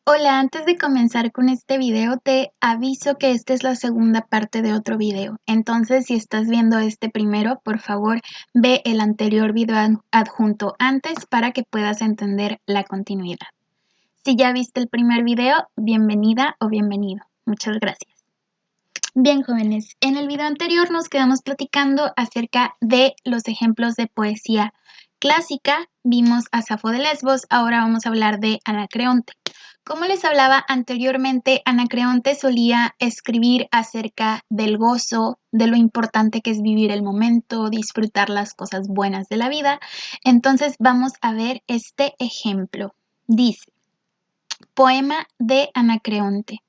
Hola, antes de comenzar con este video, te aviso que esta es la segunda parte de otro video. Entonces, si estás viendo este primero, por favor, ve el anterior video adjunto antes para que puedas entender la continuidad. Si ya viste el primer video, bienvenida o bienvenido. Muchas gracias. Bien, jóvenes, en el video anterior nos quedamos platicando acerca de los ejemplos de poesía clásica. Vimos a Safo de Lesbos, ahora vamos a hablar de Anacreonte. Como les hablaba anteriormente, Anacreonte solía escribir acerca del gozo, de lo importante que es vivir el momento, disfrutar las cosas buenas de la vida. Entonces vamos a ver este ejemplo. Dice, poema de Anacreonte.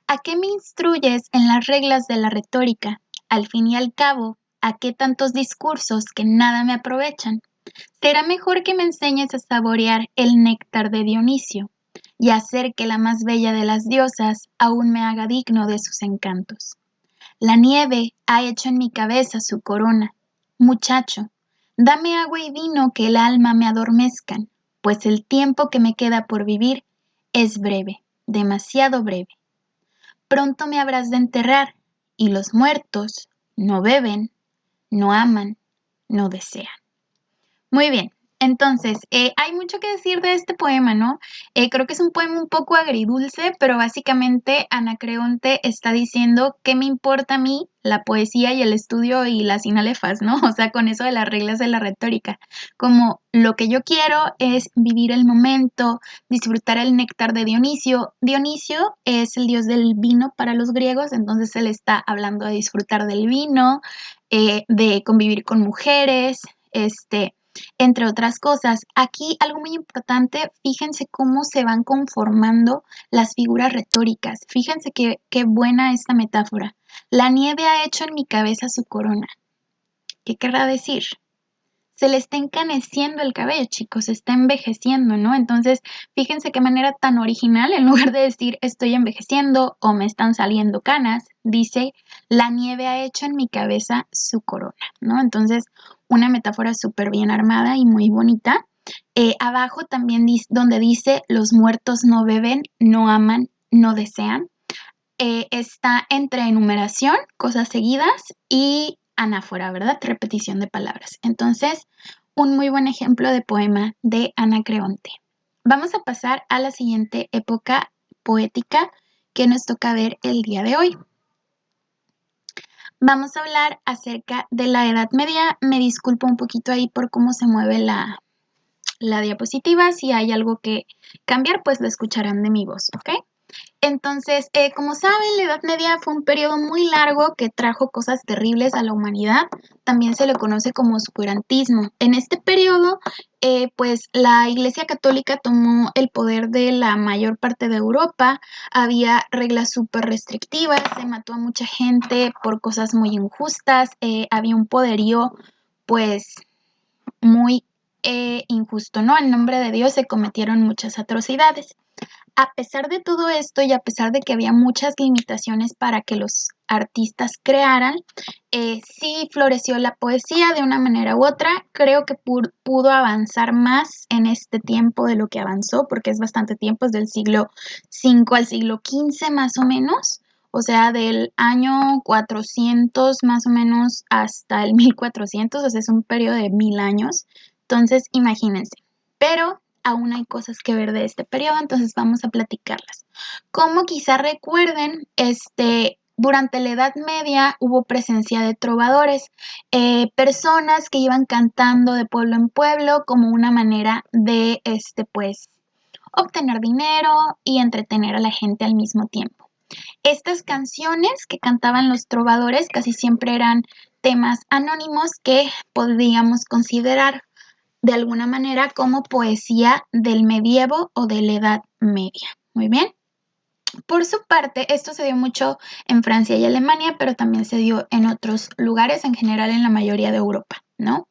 ¿A qué me instruyes en las reglas de la retórica? Al fin y al cabo, ¿a qué tantos discursos que nada me aprovechan? Será mejor que me enseñes a saborear el néctar de Dionisio y hacer que la más bella de las diosas aún me haga digno de sus encantos. La nieve ha hecho en mi cabeza su corona. Muchacho, dame agua y vino que el alma me adormezcan, pues el tiempo que me queda por vivir es breve, demasiado breve. Pronto me habrás de enterrar, y los muertos no beben, no aman, no desean. Muy bien, entonces, hay mucho que decir de este poema, ¿no? Creo que es un poema un poco agridulce, pero básicamente Anacreonte está diciendo qué me importa a mí la poesía y el estudio y las sinalefas, ¿no? O sea, con eso de las reglas de la retórica. Como lo que yo quiero es vivir el momento, disfrutar el néctar de Dionisio. Dionisio es el dios del vino para los griegos, entonces él está hablando de disfrutar del vino, de convivir con mujeres, entre otras cosas. Aquí algo muy importante, fíjense cómo se van conformando las figuras retóricas. Fíjense qué buena esta metáfora. La nieve ha hecho en mi cabeza su corona. ¿Qué querrá decir? Se le está encaneciendo el cabello, chicos, se está envejeciendo, ¿no? Entonces, fíjense qué manera tan original, en lugar de decir estoy envejeciendo o me están saliendo canas, dice la nieve ha hecho en mi cabeza su corona, ¿no? Entonces, una metáfora súper bien armada y muy bonita. Abajo también donde dice los muertos no beben, no aman, no desean. Está entre enumeración, cosas seguidas, y anáfora, ¿verdad? Repetición de palabras. Entonces, un muy buen ejemplo de poema de Anacreonte. Vamos a pasar a la siguiente época poética que nos toca ver el día de hoy. Vamos a hablar acerca de la Edad Media. Me disculpo un poquito ahí por cómo se mueve la diapositiva. Si hay algo que cambiar, pues lo escucharán de mi voz, ¿ok? Entonces, como saben, la Edad Media fue un periodo muy largo que trajo cosas terribles a la humanidad. También se le conoce como oscurantismo. En este periodo, pues la Iglesia Católica tomó el poder de la mayor parte de Europa. Había reglas súper restrictivas, se mató a mucha gente por cosas muy injustas. Había un poderío, pues, muy injusto, ¿no? En nombre de Dios se cometieron muchas atrocidades. A pesar de todo esto y a pesar de que había muchas limitaciones para que los artistas crearan, sí floreció la poesía de una manera u otra. Creo que pudo avanzar más en este tiempo de lo que avanzó, porque es bastante tiempo, es del siglo V al siglo XV más o menos, o sea, del año 400 más o menos hasta el 1400, o sea, es un periodo de 1000 años. Entonces, imagínense. Pero aún hay cosas que ver de este periodo, entonces vamos a platicarlas. Como quizá recuerden, durante la Edad Media hubo presencia de trovadores, personas que iban cantando de pueblo en pueblo como una manera de, pues, obtener dinero y entretener a la gente al mismo tiempo. Estas canciones que cantaban los trovadores casi siempre eran temas anónimos que podríamos considerar de alguna manera como poesía del medievo o de la Edad Media. Muy bien. Por su parte, esto se dio mucho en Francia y Alemania, pero también se dio en otros lugares, en general en la mayoría de Europa, ¿no?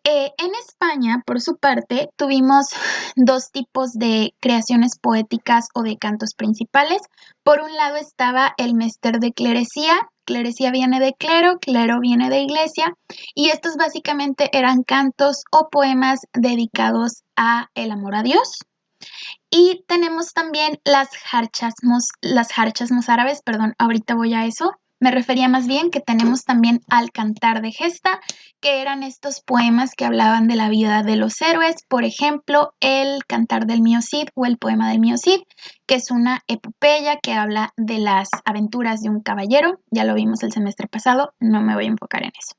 En España, por su parte, tuvimos dos tipos de creaciones poéticas o de cantos principales. Por un lado estaba el mester de clerecía. Clerecía viene de clero, clero viene de iglesia, y estos básicamente eran cantos o poemas dedicados a el amor a Dios. Y tenemos también las jarchas mozárabes, perdón, ahorita voy a eso. Me refería más bien que tenemos también al Cantar de Gesta, que eran estos poemas que hablaban de la vida de los héroes, por ejemplo, el Cantar del Mío Cid o el poema del Mío Cid, que es una epopeya que habla de las aventuras de un caballero, ya lo vimos el semestre pasado, no me voy a enfocar en eso.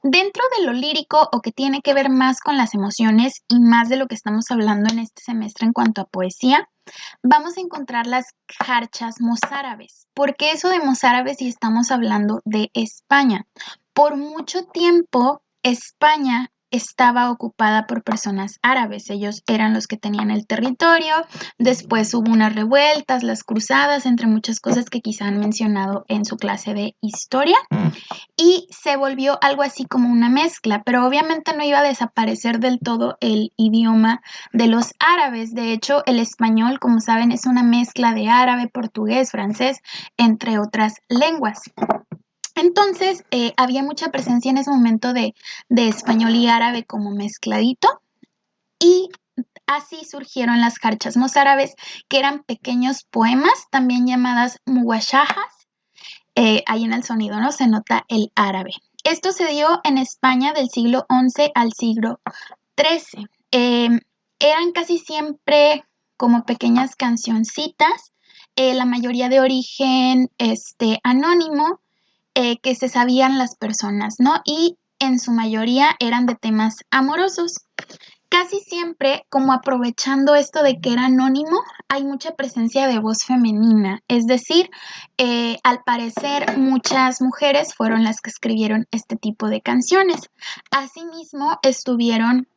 Dentro de lo lírico o que tiene que ver más con las emociones y más de lo que estamos hablando en este semestre en cuanto a poesía, vamos a encontrar las jarchas mozárabes. ¿Por qué eso de mozárabes si estamos hablando de España? Por mucho tiempo, España estaba ocupada por personas árabes. Ellos eran los que tenían el territorio. Después hubo unas revueltas, las cruzadas, entre muchas cosas que quizá han mencionado en su clase de historia. Y se volvió algo así como una mezcla, pero obviamente no iba a desaparecer del todo el idioma de los árabes. De hecho, el español, como saben, es una mezcla de árabe, portugués, francés, entre otras lenguas. Entonces, había mucha presencia en ese momento de español y árabe como mezcladito, y así surgieron las jarchas mozárabes, que eran pequeños poemas, también llamadas muwashajas. Ahí en el sonido, ¿no? Se nota el árabe. Esto se dio en España del siglo XI al siglo XIII. Eran casi siempre como pequeñas cancioncitas, la mayoría de origen anónimo, que se sabían las personas, ¿no? Y en su mayoría eran de temas amorosos. Casi siempre, como aprovechando esto de que era anónimo, hay mucha presencia de voz femenina. Es decir, al parecer muchas mujeres fueron las que escribieron este tipo de canciones. Asimismo, estuvieron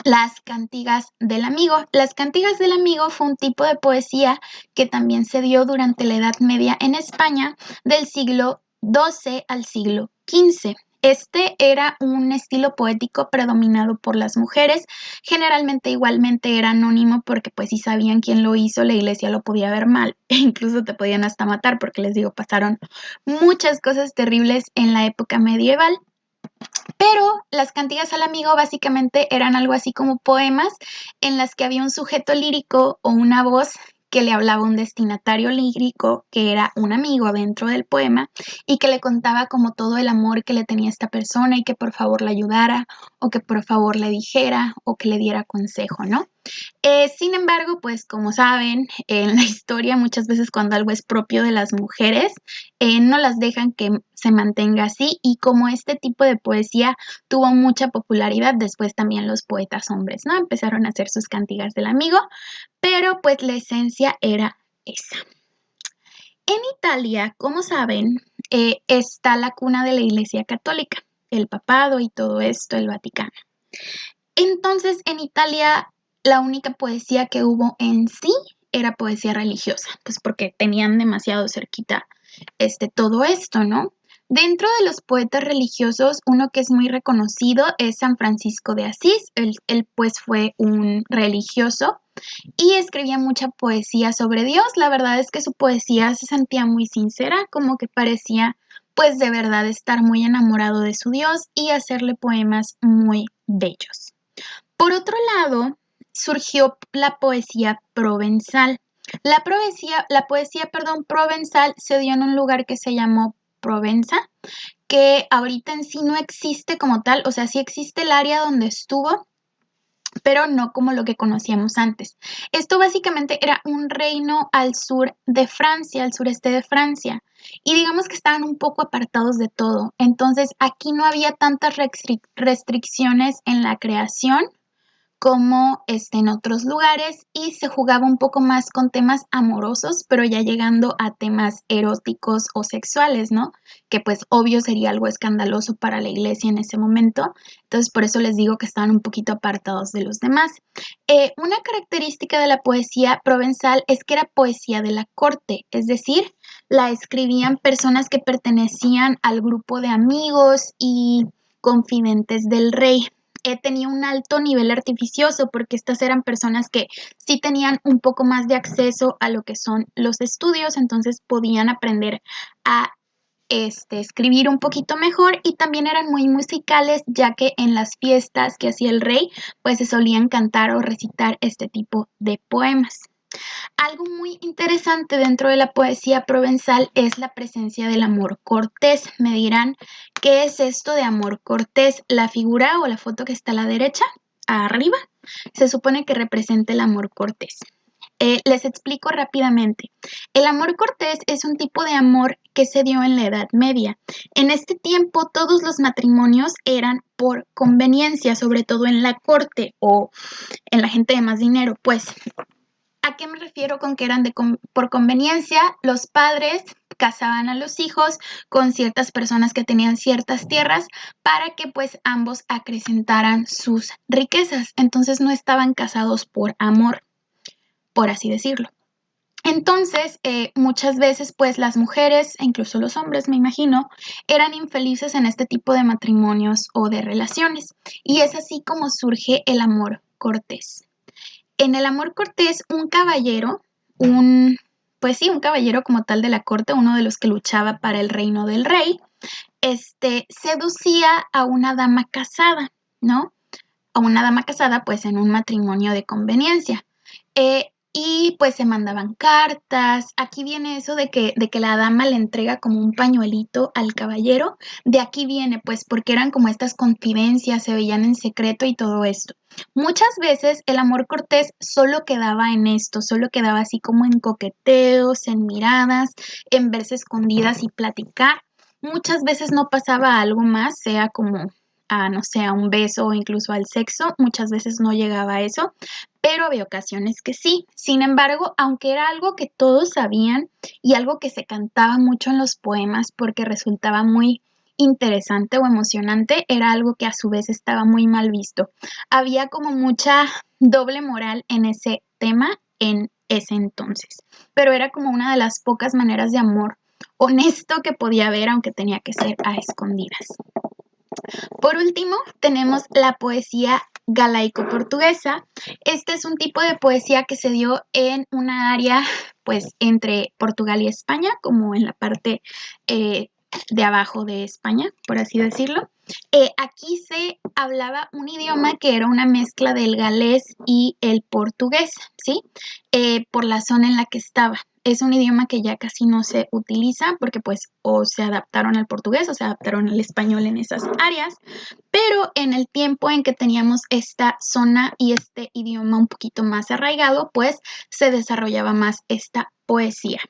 las cantigas del amigo. Las cantigas del amigo fue un tipo de poesía que también se dio durante la Edad Media en España, del siglo XII al siglo XV. Este era un estilo poético predominado por las mujeres, generalmente igualmente era anónimo porque pues si sabían quién lo hizo, la iglesia lo podía ver mal e incluso te podían hasta matar porque les digo, pasaron muchas cosas terribles en la época medieval. Pero las cantigas al amigo básicamente eran algo así como poemas en las que había un sujeto lírico o una voz que le hablaba a un destinatario lírico que era un amigo dentro del poema y que le contaba como todo el amor que le tenía esta persona y que por favor le ayudara o que por favor le dijera o que le diera consejo, ¿no? Sin embargo, pues como saben, en la historia muchas veces cuando algo es propio de las mujeres, no las dejan que se mantenga así, y como este tipo de poesía tuvo mucha popularidad, después también los poetas hombres, ¿no? Empezaron a hacer sus cantigas del amigo, pero pues la esencia era esa. En Italia, como saben, está la cuna de la Iglesia Católica, el papado y todo esto, el Vaticano. Entonces, en Italia, la única poesía que hubo en sí era poesía religiosa, pues porque tenían demasiado cerquita todo esto, ¿no? Dentro de los poetas religiosos, uno que es muy reconocido es San Francisco de Asís. Él pues fue un religioso y escribía mucha poesía sobre Dios. La verdad es que su poesía se sentía muy sincera, como que parecía pues de verdad estar muy enamorado de su Dios y hacerle poemas muy bellos. Por otro lado, surgió la poesía provenzal. La poesía provenzal se dio en un lugar que se llamó Provenza, que ahorita en sí no existe como tal, o sea, sí existe el área donde estuvo, pero no como lo que conocíamos antes. Esto básicamente era un reino al sur de Francia, al sureste de Francia, y digamos que estaban un poco apartados de todo. Entonces, aquí no había tantas restricciones en la creación como en otros lugares, y se jugaba un poco más con temas amorosos, pero ya llegando a temas eróticos o sexuales, ¿no? Que pues obvio sería algo escandaloso para la iglesia en ese momento. Entonces por eso les digo que estaban un poquito apartados de los demás. Una característica de la poesía provenzal es que era poesía de la corte, es decir, la escribían personas que pertenecían al grupo de amigos y confidentes del rey. Tenía un alto nivel artificioso porque estas eran personas que sí tenían un poco más de acceso a lo que son los estudios, entonces podían aprender a escribir un poquito mejor, y también eran muy musicales, ya que en las fiestas que hacía el rey, pues se solían cantar o recitar este tipo de poemas. Algo muy interesante dentro de la poesía provenzal es la presencia del amor cortés. Me dirán, ¿qué es esto de amor cortés? La figura o la foto que está a la derecha, arriba, se supone que representa el amor cortés. Les explico rápidamente. El amor cortés es un tipo de amor que se dio en la Edad Media. En este tiempo todos los matrimonios eran por conveniencia, sobre todo en la corte o en la gente de más dinero. Pues, ¿a qué me refiero con que eran por conveniencia? Los padres casaban a los hijos con ciertas personas que tenían ciertas tierras para que pues ambos acrecentaran sus riquezas. Entonces no estaban casados por amor, por así decirlo. Entonces, muchas veces, pues las mujeres, e incluso los hombres, me imagino, eran infelices en este tipo de matrimonios o de relaciones. Y es así como surge el amor cortés. En el amor cortés, un caballero, pues sí, un caballero como tal de la corte, uno de los que luchaba para el reino del rey, seducía a una dama casada, ¿no? A una dama casada, pues en un matrimonio de conveniencia. Y pues se mandaban cartas. Aquí viene eso de que la dama le entrega como un pañuelito al caballero. De aquí viene, pues, porque eran como estas confidencias, se veían en secreto y todo esto. Muchas veces el amor cortés solo quedaba en esto, solo quedaba así como en coqueteos, en miradas, en verse escondidas y platicar. Muchas veces no pasaba algo más, sea como no sé, a un beso o incluso al sexo. Muchas veces no llegaba a eso, pero había ocasiones que sí. Sin embargo, aunque era algo que todos sabían y algo que se cantaba mucho en los poemas porque resultaba muy interesante o emocionante, era algo que a su vez estaba muy mal visto. Había como mucha doble moral en ese tema en ese entonces, pero era como una de las pocas maneras de amor honesto que podía haber, aunque tenía que ser a escondidas. Por último, tenemos la poesía galaico-portuguesa. Este es un tipo de poesía que se dio en una área, pues, entre Portugal y España, como en la parte de abajo de España, por así decirlo. Aquí se hablaba un idioma que era una mezcla del galés y el portugués, ¿sí? Por la zona en la que estaba. Es un idioma que ya casi no se utiliza porque pues o se adaptaron al portugués o se adaptaron al español en esas áreas, pero en el tiempo en que teníamos esta zona y este idioma un poquito más arraigado, pues se desarrollaba más esta poesía.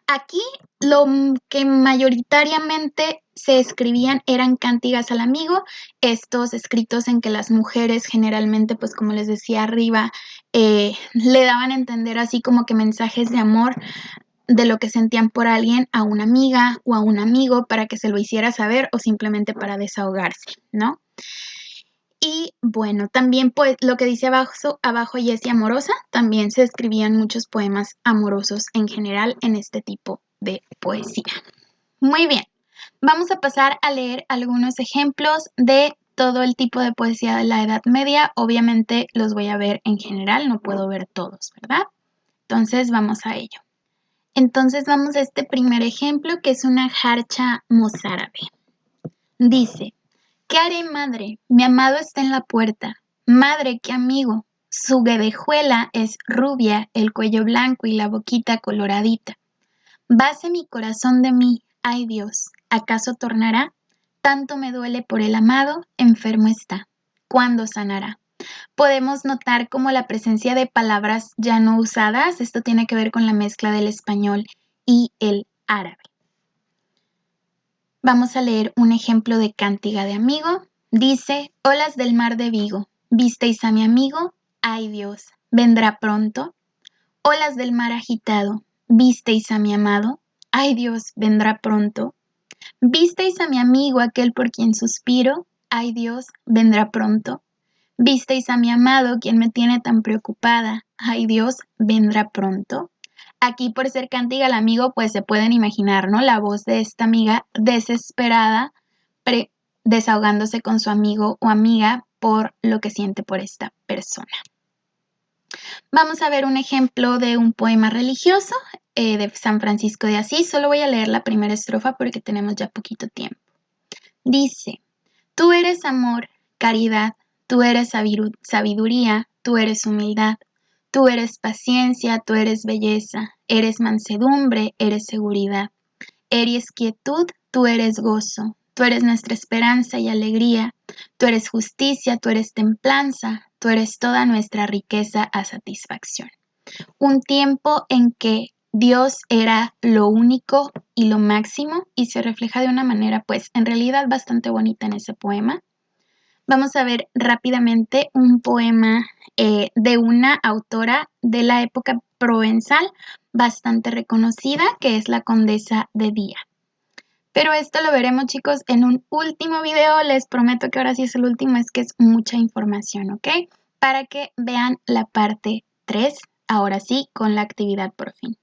Aquí lo que mayoritariamente se escribían eran cántigas al amigo, estos escritos en que las mujeres generalmente, pues como les decía arriba, le daban a entender así como que mensajes de amor de lo que sentían por alguien a una amiga o a un amigo para que se lo hiciera saber o simplemente para desahogarse, ¿no? Y bueno, también pues lo que dice abajo Jessie Amorosa, también se escribían muchos poemas amorosos en general en este tipo de poesía. Muy bien, vamos a pasar a leer algunos ejemplos de todo el tipo de poesía de la Edad Media. Obviamente los voy a ver en general, no puedo ver todos, ¿verdad? Entonces vamos a ello. Entonces vamos a este primer ejemplo, que es una jarcha mozárabe. Dice: ¿qué haré, madre? Mi amado está en la puerta. Madre, qué amigo. Su guedejuela es rubia, el cuello blanco y la boquita coloradita. Vase mi corazón de mí, ay Dios, ¿acaso tornará? Tanto me duele por el amado, enfermo está. ¿Cuándo sanará? Podemos notar como la presencia de palabras ya no usadas, esto tiene que ver con la mezcla del español y el árabe. Vamos a leer un ejemplo de cántiga de amigo. Dice: olas del mar de Vigo, ¿visteis a mi amigo? Ay Dios, ¿vendrá pronto? Olas del mar agitado, ¿visteis a mi amado? Ay Dios, ¿vendrá pronto? ¿Visteis a mi amigo aquel por quien suspiro? Ay Dios, ¿vendrá pronto? ¿Visteis a mi amado quien me tiene tan preocupada? Ay Dios, ¿vendrá pronto? Aquí por ser cántiga al amigo, pues se pueden imaginar, ¿no? La voz de esta amiga desesperada, desahogándose con su amigo o amiga por lo que siente por esta persona. Vamos a ver un ejemplo de un poema religioso de San Francisco de Asís. Solo voy a leer la primera estrofa porque tenemos ya poquito tiempo. Dice: tú eres amor, caridad, tú eres sabiduría, tú eres humildad, tú eres paciencia, tú eres belleza, eres mansedumbre, eres seguridad, eres quietud, tú eres gozo, tú eres nuestra esperanza y alegría, tú eres justicia, tú eres templanza, tú eres toda nuestra riqueza a satisfacción. Un tiempo en que Dios era lo único y lo máximo y se refleja de una manera pues en realidad bastante bonita en ese poema. Vamos a ver rápidamente un poema de una autora de la época provenzal bastante reconocida, que es la Condesa de Día. Pero esto lo veremos, chicos, en un último video. Les prometo que ahora sí es el último, es que es mucha información, ¿ok? Para que vean la parte 3, ahora sí, con la actividad por fin.